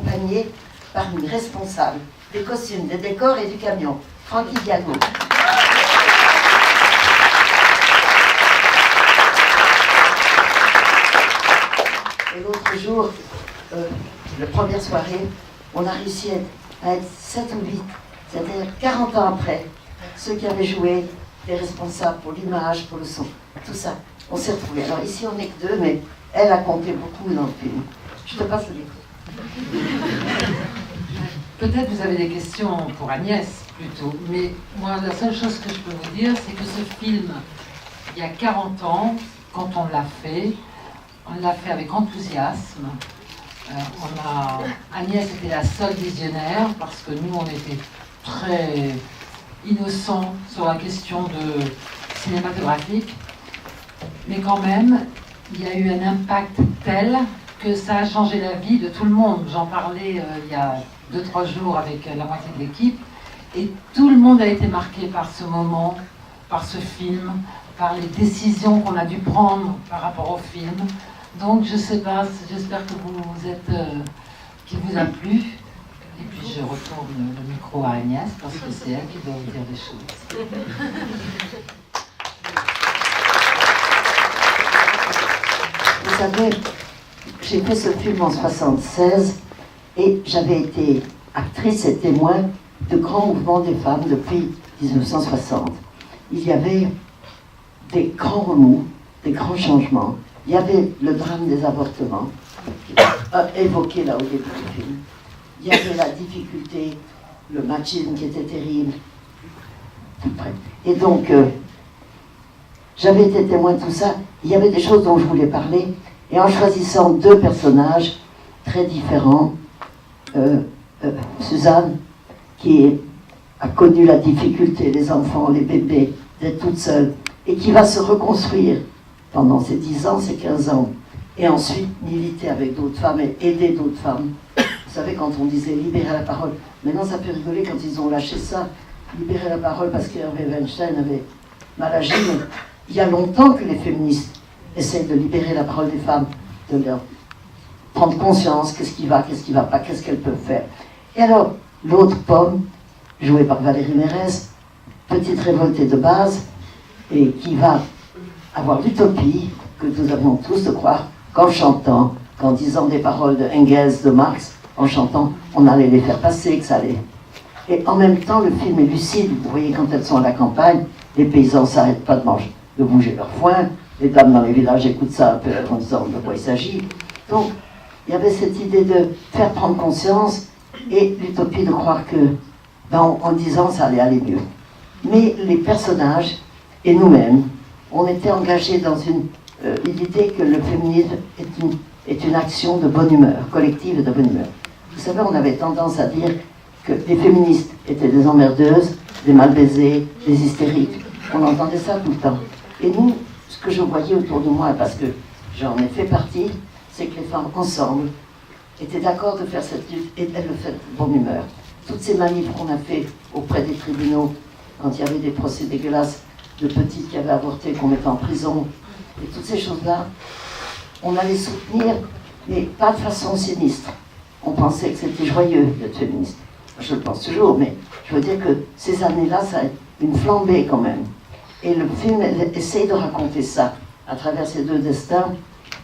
accompagné par une responsable des costumes, des décors et du camion, Francky Diago. Et l'autre jour, la première soirée, on a réussi à être 7 ou 8, c'est-à-dire 40 ans après, ceux qui avaient joué, les responsables pour l'image, pour le son, tout ça, on s'est retrouvés. Alors ici on n'est que 2, mais elle a compté beaucoup dans le film. Je te passe le micro. Peut-être vous avez des questions pour Agnès plutôt, mais moi la seule chose que je peux vous dire, c'est que ce film, il y a 40 ans, quand on l'a fait avec enthousiasme. Agnès était la seule visionnaire parce que nous on était très innocents sur la question de cinématographique, mais quand même il y a eu un impact tel que ça a changé la vie de tout le monde. J'en parlais il y a 2-3 jours avec la moitié de l'équipe et tout le monde a été marqué par ce moment, par ce film, par les décisions qu'on a dû prendre par rapport au film. Donc je sais pas, j'espère que qu'il vous a plu. Et puis je retourne le micro à Agnès parce que c'est elle qui doit vous dire des choses. Vous savez, j'ai fait ce film en 1976 et j'avais été actrice et témoin de grands mouvements des femmes depuis 1960. Il y avait des grands remous, des grands changements. Il y avait le drame des avortements, évoqué là au début du film. Il y avait la difficulté, le machisme qui était terrible. Tout près. Et donc, j'avais été témoin de tout ça. Il y avait des choses dont je voulais parler. Et en choisissant 2 personnages très différents, Suzanne, qui a connu la difficulté, les enfants, les bébés, d'être toute seule, et qui va se reconstruire pendant ces 10 ans, ces 15 ans, et ensuite militer avec d'autres femmes et aider d'autres femmes. Vous savez, quand on disait libérer la parole, maintenant ça peut rigoler quand ils ont lâché ça, libérer la parole parce qu'Hervé Weinstein avait mal agi, mais il y a longtemps que les féministes essayent de libérer la parole des femmes, de leur prendre conscience, qu'est-ce qui va pas, qu'est-ce qu'elles peuvent faire. Et alors, l'autre Pomme, jouée par Valérie Mérès, petite révoltée de base, et qui va avoir l'utopie que nous avions tous de croire qu'en chantant, qu'en disant des paroles de Engels, de Marx, en chantant, on allait les faire passer, que ça allait. Et en même temps, le film est lucide. Vous voyez, quand elles sont à la campagne, les paysans ne s'arrêtent pas de bouger leur foin, les dames dans les villages écoutent ça un peu en disant de quoi il s'agit. Donc, il y avait cette idée de faire prendre conscience et l'utopie de croire que, en disant, ça allait aller mieux. Mais les personnages et nous-mêmes, on était engagés dans l'idée que le féminisme est une action de bonne humeur, collective et de bonne humeur. Vous savez, on avait tendance à dire que les féministes étaient des emmerdeuses, des mal baisées, des hystériques. On entendait ça tout le temps. Et nous, ce que je voyais autour de moi, parce que j'en ai fait partie, c'est que les femmes ensemble étaient d'accord de faire cette lutte et elles le faisaient de bonne humeur. Toutes ces manifs qu'on a fait auprès des tribunaux, quand il y avait des procès dégueulasses de petites qui avaient avorté, qu'on mettait en prison, et toutes ces choses-là, on allait soutenir, mais pas de façon sinistre. On pensait que c'était joyeux d'être féministe. Je le pense toujours, mais je veux dire que ces années-là, ça a une flambée quand même. Et le film essaye de raconter ça à travers ces 2 destins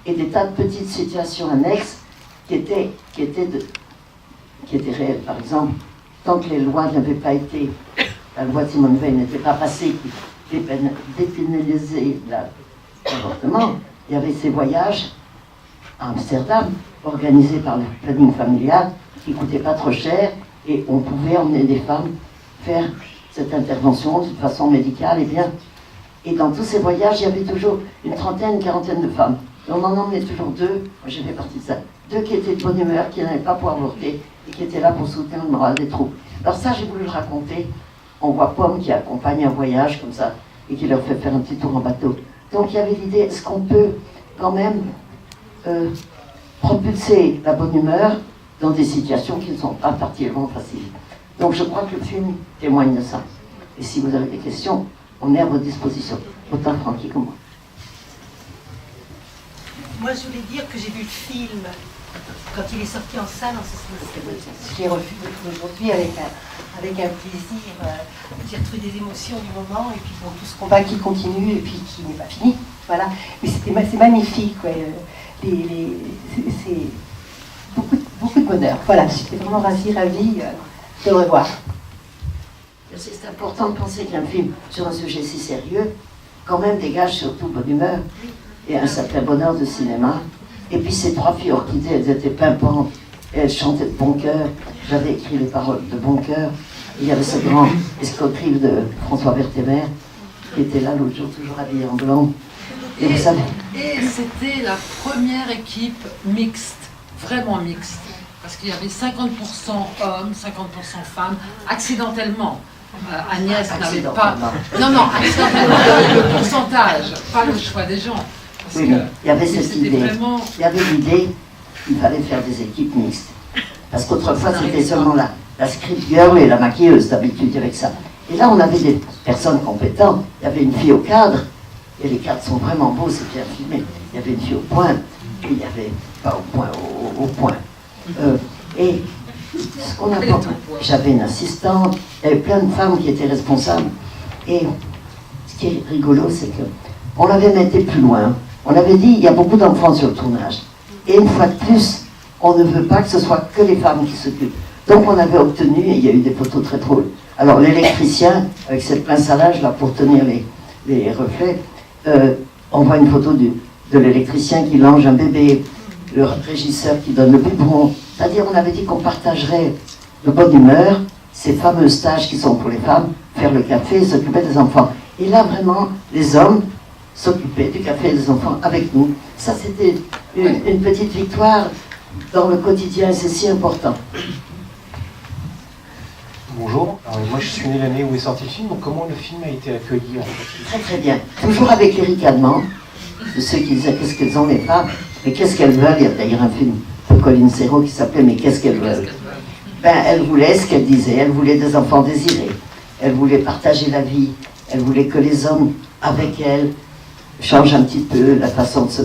et des tas de petites situations annexes qui étaient réelles. Par exemple, tant que les lois n'avaient pas été, la loi de Simone Veil n'était pas passée, qui dépénalisait l'avortement, il y avait ces voyages à Amsterdam, organisés par le planning familial, qui ne coûtaient pas trop cher, et on pouvait emmener des femmes faire cette intervention de façon médicale et bien. Et dans tous ces voyages, il y avait toujours une trentaine, une quarantaine de femmes. Et on en emmenait toujours 2, moi j'ai fait partie de ça, 2 qui étaient de bonne humeur, qui n'avaient pas pour avorter, et qui étaient là pour soutenir le moral des troupes. Alors ça, j'ai voulu le raconter. On voit Pomme qui accompagne un voyage comme ça, et qui leur fait faire un petit tour en bateau. Donc il y avait l'idée, est-ce qu'on peut quand même propulser la bonne humeur dans des situations qui ne sont pas particulièrement faciles. Donc je crois que le film témoigne de ça. Et si vous avez des questions, on est à votre disposition, autant Francky que moi. Moi je voulais dire que j'ai vu le film quand il est sorti en salle, je l'ai revu aujourd'hui avec un plaisir. J'ai retrouvé des émotions du moment, et puis bon, tout ce combat qui continue et puis qui n'est pas fini. Voilà. Mais c'est magnifique. Ouais. C'est beaucoup de bonheur. Voilà, j'étais vraiment ravie de le revoir. C'est important de penser qu'un film sur un sujet si sérieux, quand même, dégage surtout bonne humeur et un certain bonheur de cinéma. Et puis ces trois filles orchidées, elles étaient pimpantes et elles chantaient de bon cœur. J'avais écrit les paroles de bon cœur. Il y avait ce grand escroquerie de François Vertemer qui était là l'autre jour, toujours habillé en blanc. Et vous savez. Et c'était la première équipe mixte, vraiment mixte, parce qu'il y avait 50% hommes, 50% femmes, accidentellement. Agnès n'avait pas. Non, accidentellement, le pourcentage, pas le choix des gens. Oui, mais il y avait cette idée. Vraiment... Il y avait l'idée qu'il fallait faire des équipes mixtes. Parce qu'autrefois, c'était seulement la script girl et la maquilleuse, d'habitude, avec ça. Et là, on avait des personnes compétentes. Il y avait une fille au cadre, et les cadres sont vraiment beaux, c'est bien filmé. Il y avait une fille au point, et il y avait, pas au point, au point. Et ce qu'on a j'avais une assistante, il y avait plein de femmes qui étaient responsables. Et ce qui est rigolo, c'est qu'on l'avait metté plus loin. On avait dit, il y a beaucoup d'enfants sur le tournage. Et une fois de plus, on ne veut pas que ce soit que les femmes qui s'occupent. Donc on avait obtenu, et il y a eu des photos très drôles. Alors l'électricien, avec cette pince à linge là pour tenir les reflets, on voit une photo de l'électricien qui lange un bébé, le régisseur qui donne le biberon. C'est-à-dire on avait dit qu'on partagerait de bonne humeur ces fameux stages qui sont pour les femmes, faire le café et s'occuper des enfants. Et là vraiment, les hommes s'occuper du café des enfants avec nous. Ça, c'était une petite victoire dans le quotidien, et c'est si important. Bonjour, moi je suis né l'année où est sorti le film, donc comment le film a été accueilli en fait? Très très bien. Toujours avec les ricanements de ceux qui disaient qu'est-ce qu'elles ont les femmes, mais qu'est-ce qu'elles veulent. Il y a d'ailleurs un film de Colline Serrault qui s'appelait Mais qu'est-ce qu'elles veulent. Ben, elles voulaient ce qu'elles disaient, elles voulaient des enfants désirés, elles voulaient partager la vie, elles voulaient que les hommes avec elles change un petit peu la façon de se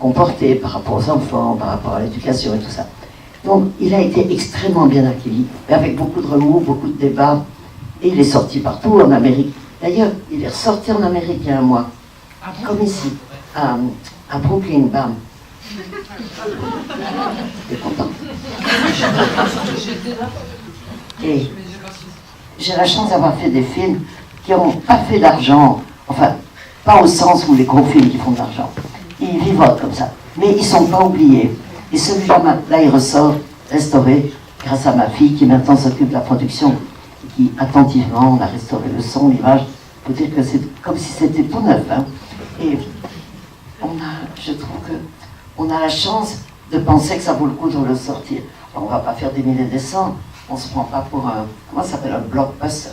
comporter par rapport aux enfants, par rapport à l'éducation et tout ça. Donc il a été extrêmement bien accueilli, avec beaucoup de remous, beaucoup de débats, et il est sorti partout en Amérique. D'ailleurs, il est ressorti en Amérique il y a un mois, comme ici, à Brooklyn, bam. T'es content? Et j'ai la chance d'avoir fait des films qui n'ont pas fait d'argent, enfin, pas au sens où les gros films qui font de l'argent. Ils vivotent comme ça. Mais ils ne sont pas oubliés. Et celui-là, là, il ressort restauré grâce à ma fille qui maintenant s'occupe de la production et qui, attentivement, on a restauré le son, l'image. Il faut dire que c'est comme si c'était tout neuf. Hein. Et je trouve qu'on a la chance de penser que ça vaut le coup de le sortir. Alors, on ne va pas faire des milliers de cents. On ne se prend pas pour un... Comment ça s'appelle? Un blockbuster.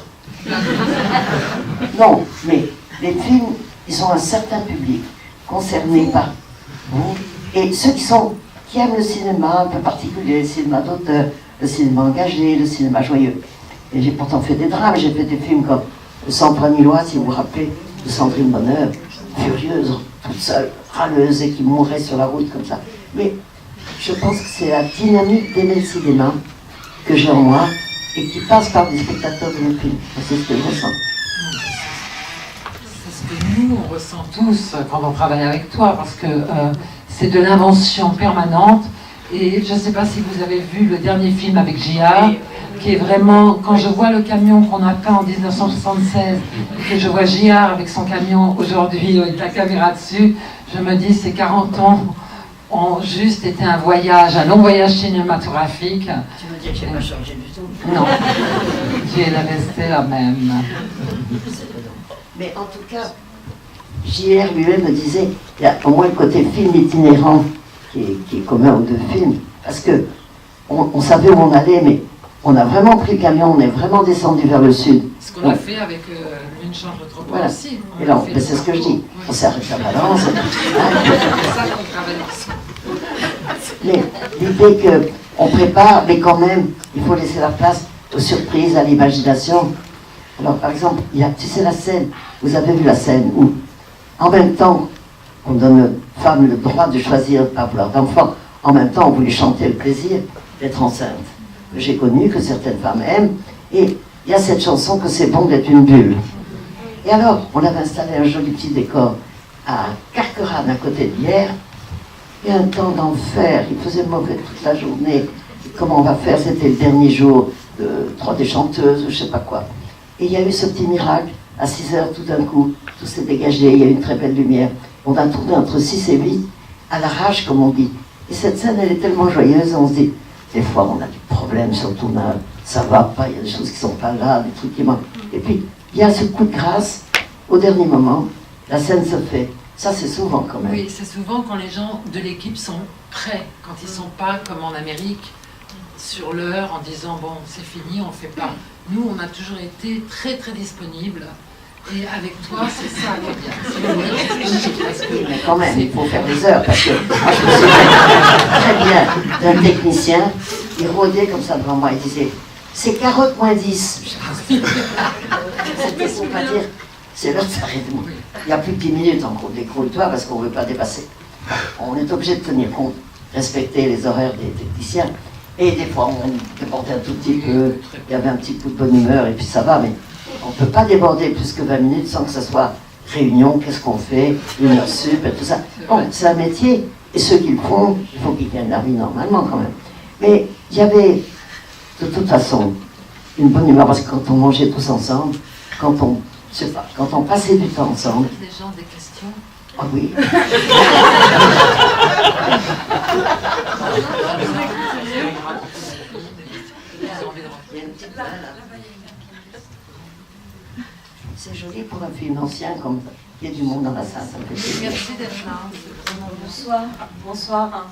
Non, mais les films... Ils ont un certain public concerné par vous. Et ceux qui aiment le cinéma un peu particulier, le cinéma d'auteur, le cinéma engagé, le cinéma joyeux. Et j'ai pourtant fait des drames, j'ai fait des films comme Le Centre-Nilois, si vous vous rappelez, de Sandrine Bonheur, furieuse, toute seule, râleuse et qui mourait sur la route comme ça. Mais je pense que c'est la dynamique d'aimer le cinéma que j'ai en moi et qui passe par des spectateurs de mes films. C'est ce que je ressens. Nous, on ressent tous quand on travaille avec toi, parce que c'est de l'invention permanente. Et je ne sais pas si vous avez vu le dernier film avec J.R., qui est vraiment, quand je vois le camion qu'on a peint en 1976, et que je vois J.R. avec son camion aujourd'hui, avec la caméra dessus, je me dis, ces 40 ans ont juste été un voyage, un long voyage cinématographique. Tu veux dire que je n'ai pas changé du tout? Non, tu es restée la même. Mais en tout cas, J.R. lui-même me disait, il y a au moins le côté film itinérant qui est commun aux deux films, parce que on savait où on allait, mais on a vraiment pris le camion, on est vraiment descendu vers le sud. Ce qu'on a fait avec une chambre trop grande voilà. aussi. Et là, c'est ce que je dis. On s'est arrêté à Valence. C'est ça qu'on travaille. Mais l'idée qu'on prépare, mais quand même, il faut laisser la place aux surprises, à l'imagination. Alors, par exemple, il y a, tu sais, la scène, vous avez vu la scène où, en même temps, on donne aux femmes le droit de choisir de ne pas vouloir d'enfants, En même temps, on voulait chanter le plaisir d'être enceinte. J'ai connu, que certaines femmes aiment, et il y a cette chanson que c'est bon d'être une bulle. Et alors, on avait installé un joli petit décor à Carquerade, à côté de Hyères, et un temps d'enfer, il faisait mauvais toute la journée. Et comment on va faire? C'était le dernier jour de 3D chanteuses, ou je sais pas quoi. Et il y a eu ce petit miracle, à 6 heures, tout d'un coup, tout s'est dégagé, il y a eu une très belle lumière. On a tourné entre 6 et 8, à l'arrache, comme on dit. Et cette scène, elle est tellement joyeuse, on se dit, des fois, on a des problèmes sur le tournage, ça va pas, il y a des choses qui sont pas là, des trucs qui manquent. Et puis, il y a ce coup de grâce, au dernier moment, la scène se fait. Ça, c'est souvent quand même. Oui, c'est souvent quand les gens de l'équipe sont prêts, quand ils ne sont pas comme en Amérique, sur l'heure, en disant bon, c'est fini, on ne fait pas. Nous, on a toujours été très très disponibles. Et avec toi, c'est ça qui est bien. Oui, mais quand même, il faut faire des heures, parce que moi, je me souviens très bien d'un technicien, il rôdait comme ça devant moi, il disait c'est carotte moins 10. C'était pour pas dire, c'est l'heure de s'arrêter. Il n'y a plus de 10 minutes encore, décroule-toi, parce qu'on ne veut pas dépasser. On est obligé de tenir compte, respecter les horaires des techniciens. Et des fois, on débordait un tout petit peu, il y avait un petit coup de bonne humeur, et puis ça va, mais on ne peut pas déborder plus que 20 minutes sans que ce soit réunion, qu'est-ce qu'on fait, une heure sup, et tout ça. Bon, c'est un métier, et ceux qui le font, il faut qu'ils gagnent leur vie normalement quand même. Mais il y avait, de toute façon, une bonne humeur, parce que quand on mangeait tous ensemble, quand on passait du temps ensemble... Les gens des questions. Ah oui. C'est joli pour un film ancien, comme il y a du monde dans la salle, ça me fait plaisir. Merci d'être là. Bonsoir. Bonsoir.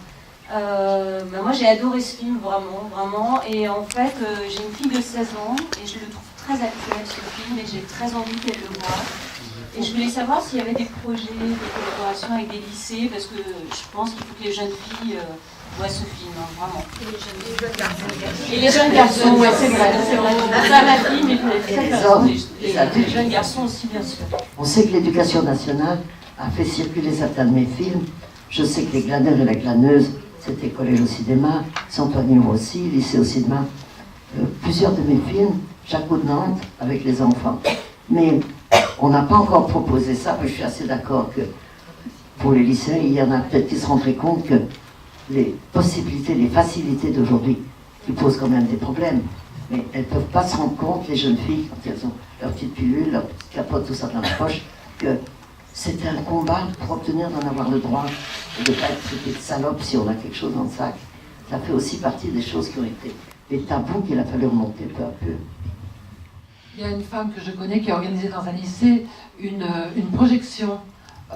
Moi j'ai adoré ce film, vraiment. Et en fait, j'ai une fille de 16 ans et je le trouve très actuel ce film et j'ai très envie qu'elle le voie. Et je voulais savoir s'il y avait des projets de collaboration avec des lycées, parce que je pense qu'il faut que les jeunes filles voient ce film, vraiment. Et les jeunes garçons, ouais, c'est vrai. Ça, ma fille, mais Et les hommes, et les jeunes garçons aussi, bien sûr. On sait que l'éducation nationale a fait circuler certains de mes films. Je sais que les glaneurs et la glaneuse, c'était collège au cinéma, Saint-Antoine aussi, lycée au cinéma. Plusieurs de mes films, Jaco de Nantes, avec les enfants. Mais on n'a pas encore proposé ça, mais je suis assez d'accord que pour les lycéens, il y en a peut-être qui se rendraient compte que les possibilités, les facilités d'aujourd'hui, qui posent quand même des problèmes, mais elles ne peuvent pas se rendre compte, les jeunes filles, quand elles ont leur petite pilule, leur petite capote, tout ça dans la poche, que c'est un combat pour obtenir d'en avoir le droit et de ne pas être traité de salope si on a quelque chose dans le sac. Ça fait aussi partie des choses qui ont été des tabous qu'il a fallu remonter peu à peu. Il y a une femme que je connais qui a organisé dans un lycée une projection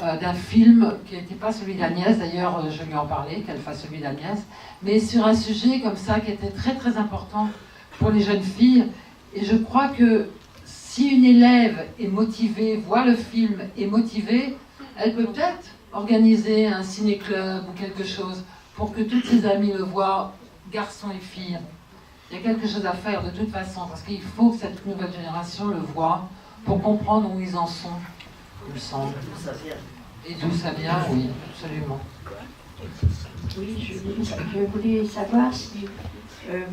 d'un film qui n'était pas celui d'Agnès, d'ailleurs je lui en parlais, qu'elle fasse celui d'Agnès, mais sur un sujet comme ça qui était très très important pour les jeunes filles. Et je crois que si une élève est motivée, voit le film, est motivée, elle peut peut-être organiser un ciné-club ou quelque chose pour que toutes ses amies le voient, garçons et filles. Il y a quelque chose à faire de toute façon, parce qu'il faut que cette nouvelle génération le voit pour comprendre où ils en sont, il me semble. Et d'où ça vient, oui, absolument. Oui, je voulais savoir si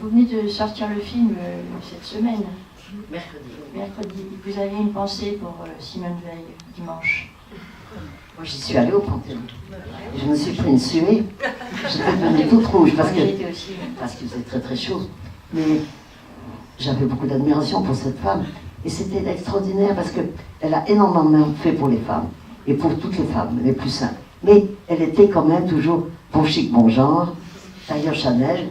vous venez de sortir le film cette semaine. Mercredi. Vous avez une pensée pour Simone Veil, dimanche? Moi, j'y suis allée au Panthéon. Je me suis pris une suée. J'étais devenue toute rouge parce qu'il faisait très très chaud. Mais j'avais beaucoup d'admiration pour cette femme. Et c'était extraordinaire parce qu'elle a énormément fait pour les femmes. Et pour toutes les femmes, les plus simples. Mais elle était quand même toujours bon chic, bon genre, tailleur Chanel,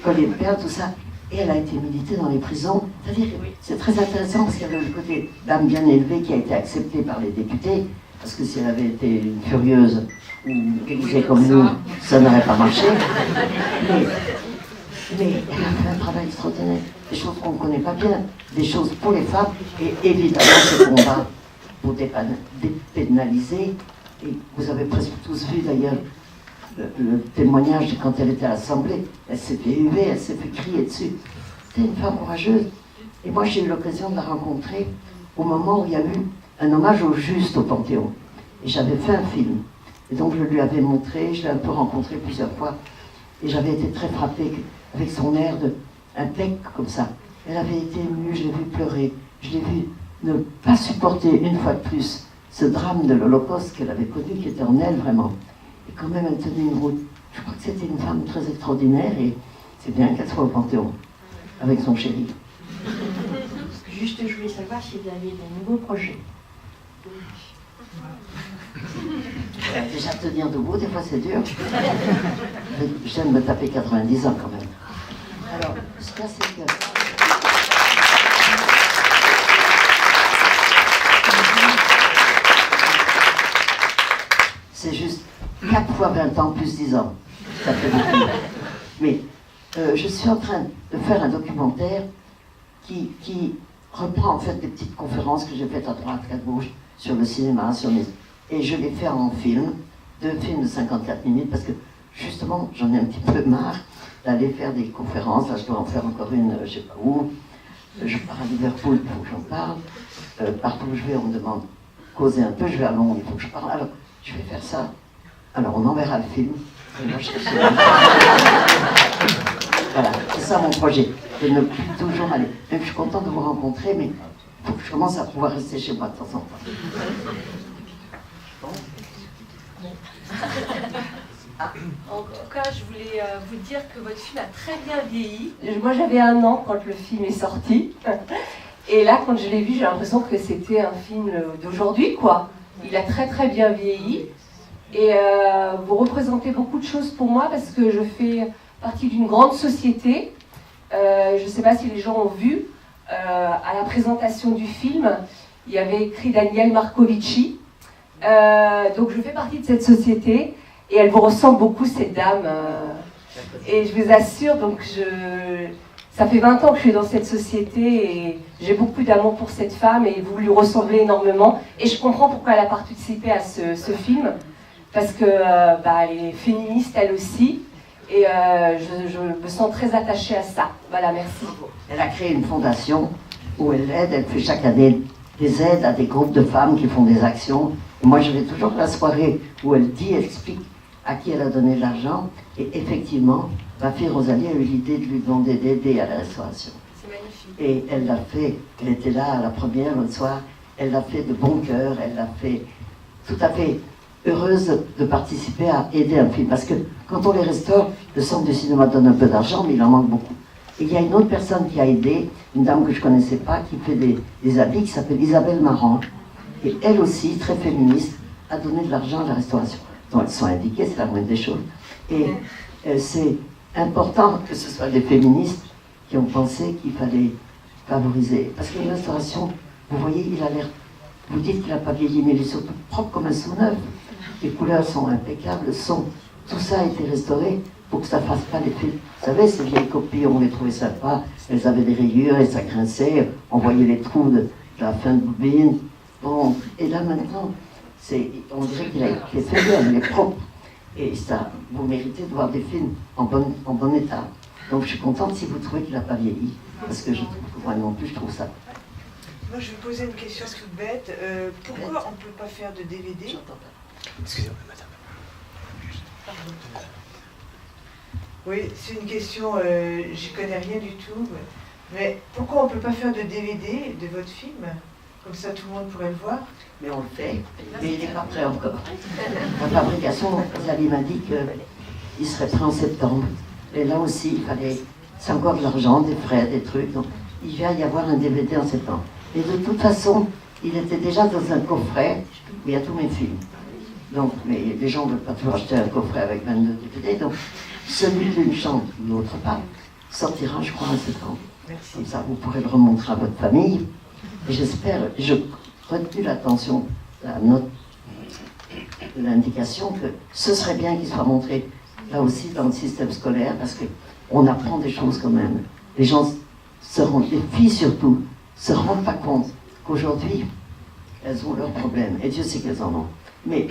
collier de perles, tout ça. Et elle a été militée dans les prisons. C'est-à-dire que c'est très intéressant parce qu'il y avait le côté dame bien élevée qui a été acceptée par les députés. Parce que si elle avait été une furieuse ou déguisée comme nous, ça n'aurait pas marché. Mais elle a fait un travail extraordinaire. Des choses qu'on ne connaît pas bien, des choses pour les femmes, et évidemment ce combat pour dépénaliser. Et vous avez presque tous vu d'ailleurs le témoignage de quand elle était à l'Assemblée. Elle s'est fait huer, elle s'est fait crier dessus. C'était une femme courageuse. Et moi j'ai eu l'occasion de la rencontrer au moment où il y a eu un hommage au Juste au Panthéon. Et j'avais fait un film. Et donc je lui avais montré, je l'ai un peu rencontré plusieurs fois. Et j'avais été très frappée avec son air de un bec comme ça. Elle avait été émue, je l'ai vue pleurer, je l'ai vue ne pas supporter une fois de plus ce drame de l'Holocauste qu'elle avait connu, qui était en elle vraiment. Et quand même, elle tenait une route. Je crois que c'était une femme très extraordinaire et c'est bien qu'elle soit au Panthéon avec son chéri. Juste, je voulais savoir si vous aviez des nouveaux projets. Déjà tenir debout, des fois c'est dur. J'aime me taper 90 ans quand même. Alors, ce qu'il y a, c'est que... C'est juste 4 fois 20 ans plus 10 ans. Ça fait beaucoup. Mais je suis en train de faire un documentaire qui reprend en fait des petites conférences que j'ai faites à droite, à gauche, sur le cinéma, et je les fais en film, 2 films de 54 minutes, parce que justement, j'en ai un petit peu marre d'aller faire des conférences. Là, je dois en faire encore une, je ne sais pas où. Je pars à Liverpool, il faut que j'en parle. Partout où je vais, on me demande causer un peu. Je vais à Londres, il faut que je parle. Alors, je vais faire ça. Alors, on enverra le film. Et moi, je serai chez moi. Voilà, c'est ça mon projet, de ne plus toujours aller. Même je suis contente de vous rencontrer, mais il faut que je commence à pouvoir rester chez moi de temps en temps. En tout cas, je voulais vous dire que votre film a très bien vieilli. Moi, j'avais 1 an quand le film est sorti. Et là, quand je l'ai vu, j'ai l'impression que c'était un film d'aujourd'hui, quoi. Il a très très bien vieilli. Et vous représentez beaucoup de choses pour moi parce que je fais partie d'une grande société. Je ne sais pas si les gens ont vu, à la présentation du film, il y avait écrit Daniel Marcovici. Donc je fais partie de cette société et elle vous ressemble beaucoup, cette dame. Et je vous assure, donc ça fait 20 ans que je suis dans cette société et j'ai beaucoup d'amour pour cette femme et vous lui ressemblez énormément. Et je comprends pourquoi elle a participé à ce film, parce que elle est féministe elle aussi. Et je me sens très attachée à ça. Voilà, merci. Elle a créé une fondation où elle aide, elle fait chaque année des aides à des groupes de femmes qui font des actions. Et moi, je vais toujours à la soirée où elle dit, elle explique à qui elle a donné de l'argent. Et effectivement, ma fille Rosalie a eu l'idée de lui demander d'aider à la restauration. C'est magnifique. Et elle l'a fait, elle était là à la première l'autre soir, elle l'a fait de bon cœur, elle l'a fait tout à fait heureuse de participer à aider un film. Parce que quand on les restaure, le Centre du cinéma donne un peu d'argent, mais il en manque beaucoup. Et il y a une autre personne qui a aidé, une dame que je ne connaissais pas, qui fait des habits, qui s'appelle Isabelle Marant. Et elle aussi, très féministe, a donné de l'argent à la restauration. Donc elles sont indiquées, c'est la moindre des choses. Et c'est important que ce soit des féministes qui ont pensé qu'il fallait favoriser. Parce qu'une restauration, vous voyez, il a l'air... Vous dites qu'il n'a pas vieilli, mais il est surtout propre comme un sou neuf. Les couleurs sont impeccables, le son, tout ça a été restauré pour que ça ne fasse pas l'effet. Vous savez, ces vieilles copies, on les trouvait sympas, elles avaient des rayures et ça grinçait, on voyait les trous de la fin de bobine. Bon, et là maintenant, on dirait qu'il a été fait bien, il est propre. Et ça, vous méritez de voir des films en bon état. Donc je suis contente si vous trouvez qu'il n'a pas vieilli, parce que moi non plus, je trouve ça. Moi, je vais poser une question toute bête. Pourquoi on ne peut pas faire de DVD? Excusez-moi, madame. Pardon. Oui, c'est une question, j'y connais rien du tout. Mais pourquoi on ne peut pas faire de DVD de votre film? Comme ça, tout le monde pourrait le voir. Mais on le fait, mais il n'est pas prêt encore. La fabrication, Zali m'a dit qu'il serait prêt en septembre. Et là aussi, il fallait... C'est encore de l'argent, des frais, des trucs. Donc, il vient y avoir un DVD en septembre. Et de toute façon, il était déjà dans un coffret où il y a tous mes films. Donc, mais les gens ne veulent pas toujours acheter un coffret avec 22 DVD. Donc, celui d'une chambre, l'autre pas, sortira, je crois, en septembre. Merci. Comme ça, vous pourrez le remontrer à votre famille. Et j'espère, je retenu l'attention, l'indication que ce serait bien qu'il soit montré là aussi dans le système scolaire, parce qu'on apprend des choses quand même. Les gens les filles surtout, se rendent pas compte qu'aujourd'hui, elles ont leurs problèmes, et Dieu sait qu'elles en ont, mais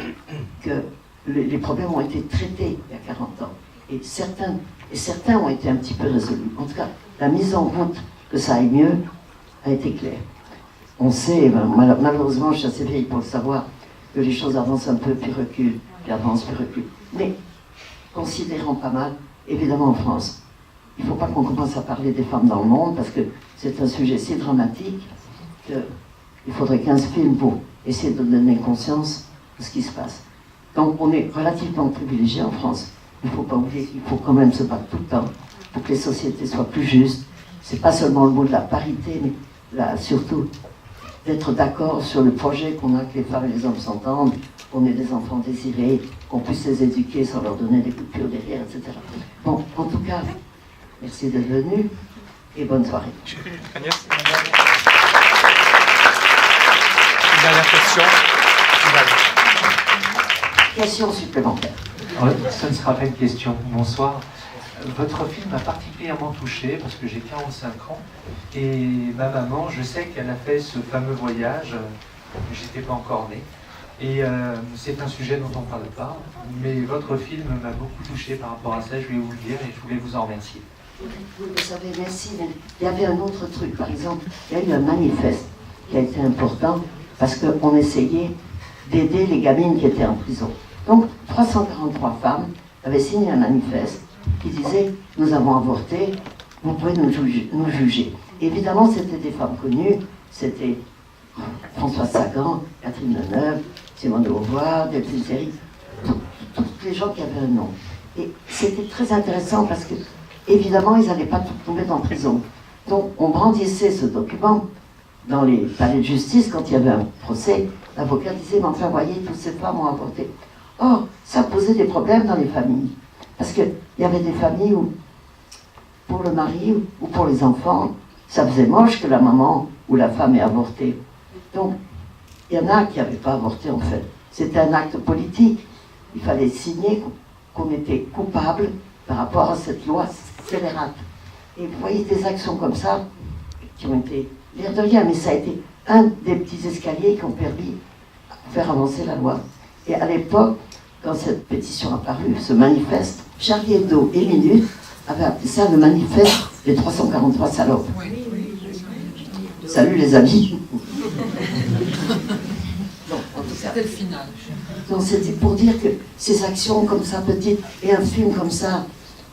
que les problèmes ont été traités il y a 40 ans, et certains ont été un petit peu résolus. En tout cas, la mise en route que ça aille mieux a été claire. On sait, malheureusement, je suis assez vieille pour le savoir, que les choses avancent un peu, puis reculent, puis avancent, puis reculent. Mais, considérant pas mal, évidemment en France. Il ne faut pas qu'on commence à parler des femmes dans le monde, parce que c'est un sujet si dramatique qu'il faudrait 15 films pour essayer de donner conscience de ce qui se passe. Donc on est relativement privilégié en France. Il ne faut pas oublier qu'il faut quand même se battre tout le temps pour que les sociétés soient plus justes. C'est pas seulement le mot de la parité, mais là, surtout d'être d'accord sur le projet qu'on a, que les femmes et les hommes s'entendent, qu'on ait des enfants désirés, qu'on puisse les éduquer sans leur donner des coupures derrière, etc. Bon, en tout cas, merci d'être venu et bonne soirée. Agnès, une dernière question. Question supplémentaire. Ça ne sera pas une question. Bonsoir. Votre film m'a particulièrement touché parce que j'ai 45 ans et ma maman, je sais qu'elle a fait ce fameux voyage, j'étais pas encore né, et c'est un sujet dont on ne parle pas, mais votre film m'a beaucoup touché par rapport à ça, je vais vous le dire et je voulais vous en remercier. Vous savez, merci, mais il y avait un autre truc, par exemple, il y a eu un manifeste qui a été important parce qu'on essayait d'aider les gamines qui étaient en prison. Donc, 343 femmes avaient signé un manifeste qui disait « Nous avons avorté, vous pouvez nous juger ». Évidemment, c'était des femmes connues, c'était Françoise Sagan, Catherine Deneuve, Simone de Beauvoir, Delphine Seyrig, tous les gens qui avaient un nom. Et c'était très intéressant parce que, évidemment, ils n'allaient pas tomber en prison. Donc, on brandissait ce document dans les palais de justice quand il y avait un procès. L'avocat disait « Mais enfin, voyez, toutes ces femmes ont avorté ». Or, ça posait des problèmes dans les familles. Parce qu'il y avait des familles où, pour le mari ou pour les enfants, ça faisait moche que la maman ou la femme ait avorté. Donc, il y en a qui n'avaient pas avorté en fait. C'était un acte politique. Il fallait signer qu'on était coupable par rapport à cette loi scélérate. Et vous voyez des actions comme ça qui ont été l'air de rien, mais ça a été un des petits escaliers qui ont permis de faire avancer la loi. Et à l'époque, quand cette pétition a paru, ce manifeste, Charlie Hebdo et Minute avaient appelé ça le manifeste des 343 salopes. Salut les amis. C'était le final. Donc c'était pour dire que ces actions comme ça, petites, et un film comme ça,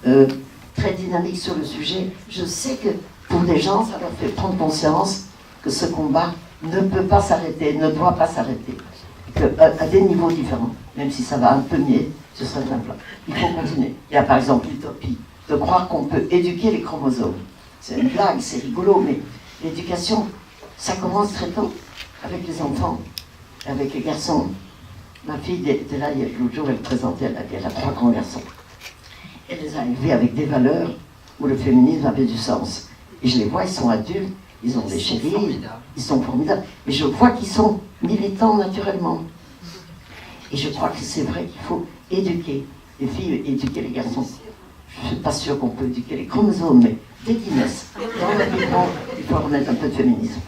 très dynamique sur le sujet, je sais que pour des gens, ça leur fait prendre conscience que ce combat ne peut pas s'arrêter, ne doit pas s'arrêter. À des niveaux différents, même si ça va un peu mieux sur certains plans. Il faut continuer. Il y a par exemple l'utopie de croire qu'on peut éduquer les chromosomes. C'est une blague, c'est rigolo, mais l'éducation, ça commence très tôt, avec les enfants, avec les garçons. Ma fille était là, l'autre jour, elle présentait, elle a 3 grands garçons. Elle les a élevés avec des valeurs où le féminisme avait du sens. Et je les vois, ils sont adultes, ils ont des chéris, ils sont formidables. Mais je vois qu'ils sont militants naturellement. Et je crois que c'est vrai qu'il faut éduquer les filles, éduquer les garçons. Je ne suis pas sûre qu'on peut éduquer les chromosomes, mais dès qu'ils naissent, dans le vivant, il faut remettre un peu de féminisme.